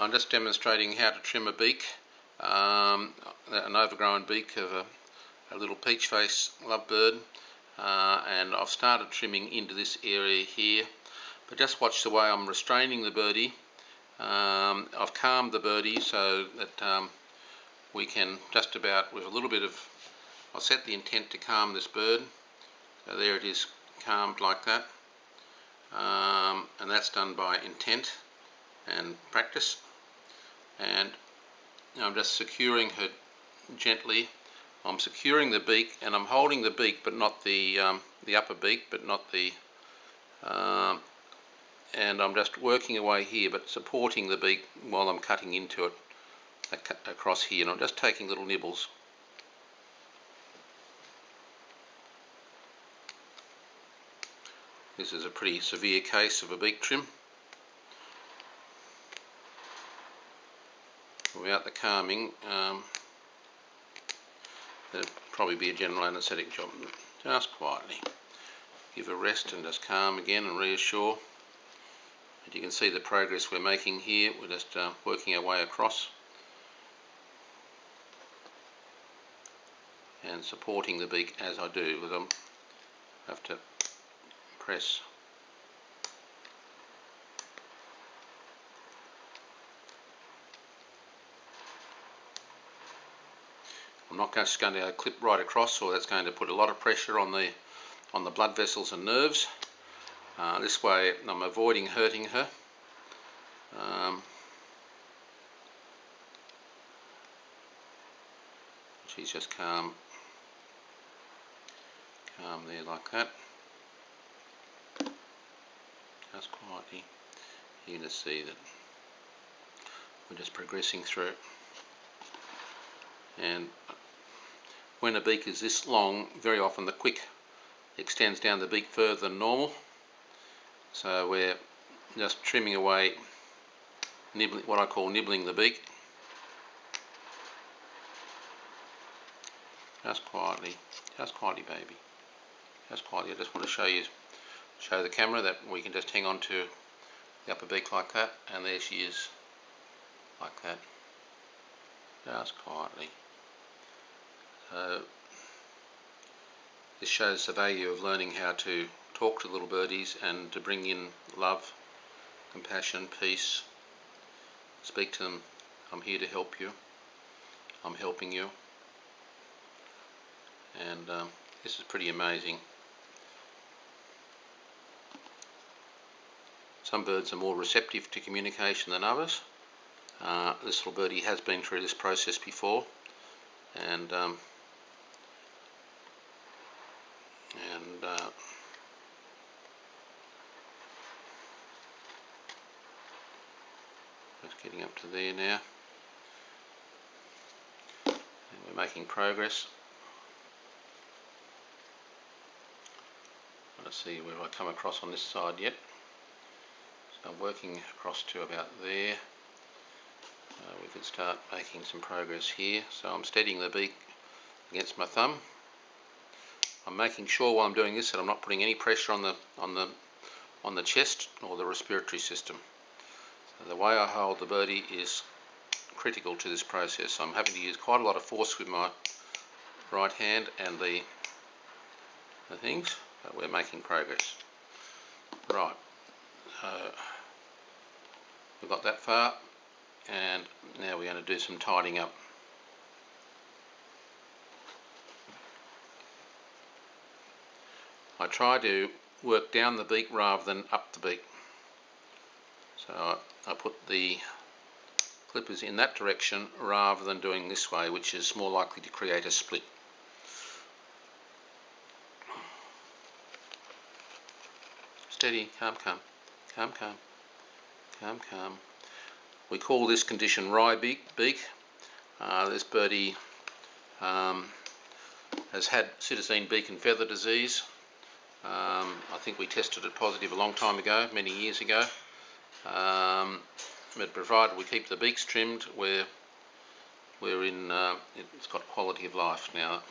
I'm just demonstrating how to trim a beak, an overgrown beak of a little peach face lovebird, and I've started trimming into this area here, but just watch the way I'm restraining the birdie. I've calmed the birdie so that we can just about, with a little bit of, I'll set the intent to calm this bird, so there it is, calmed like that, and that's done by intent and practice. And I'm just securing her gently. I'm securing the beak, and I'm holding the beak, but not the upper beak, but not the, and I'm just working away here, but supporting the beak while I'm cutting into it across here, and I'm just taking little nibbles. This is a pretty severe case of a beak trim. Without the calming, there'd probably be a general anaesthetic job. Just quietly give a rest and just calm again and reassure. And you can see the progress we're making here. We're just working our way across and supporting the beak as I do with them. I have to press. I'm not just going to clip right across, or that's going to put a lot of pressure on the blood vessels and nerves. This way I'm avoiding hurting her. She's just calm there like that. Just quietly. You can just see that we're just progressing through. And when a beak is this long, very often the quick extends down the beak further than normal. So we're just trimming away, nibbling, what I call nibbling the beak. Just quietly, baby. Just quietly. I just want to show the camera that we can just hang on to the upper beak like that, and there she is, like that. Just quietly. So this shows the value of learning how to talk to little birdies and to bring in love, compassion, peace. Speak to them. I'm here to help you. I'm helping you. And this is pretty amazing. Some birds are more receptive to communication than others. This little birdie has been through this process before, and just getting up to there now, and we're making progress. Let's see where I come across on this side yet. So I'm working across to about there. We could start making some progress here. So I'm steadying the beak against my thumb. I'm making sure while I'm doing this that I'm not putting any pressure on the chest or the respiratory system. So the way I hold the birdie is critical to this process. I'm having to use quite a lot of force with my right hand and the things, but we're making progress. Right, we've got that far, and now we're going to do some tidying up. I try to work down the beak rather than up the beak. So I put the clippers in that direction rather than doing this way, which is more likely to create a split. Steady, calm, calm, calm, calm, calm, calm. We call this condition rye beak. This birdie has had cytosine beak and feather disease. I think we tested it positive a long time ago, many years ago. But provided we keep the beaks trimmed, we're in. It's got quality of life now.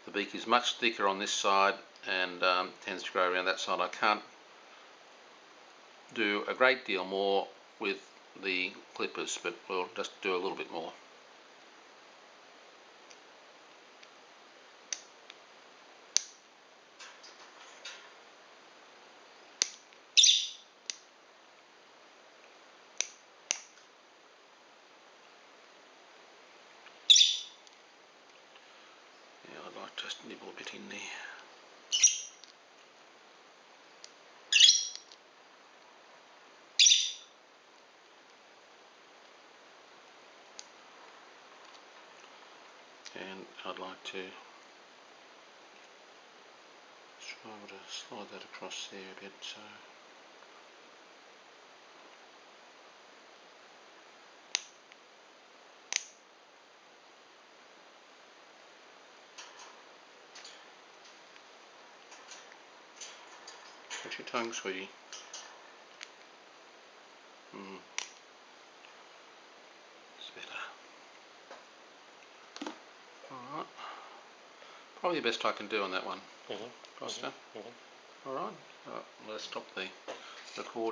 The beak is much thicker on this side and tends to grow around that side. I can't do a great deal more with the clippers, but we'll just do a little bit more. Yeah, I'd like to just nibble a bit in there. And I'd like to try to slide that across there a bit. So what's your tongue, sweetie? It's better. Alright. Probably the best I can do on that one, Costa. Alright, let's stop the recording.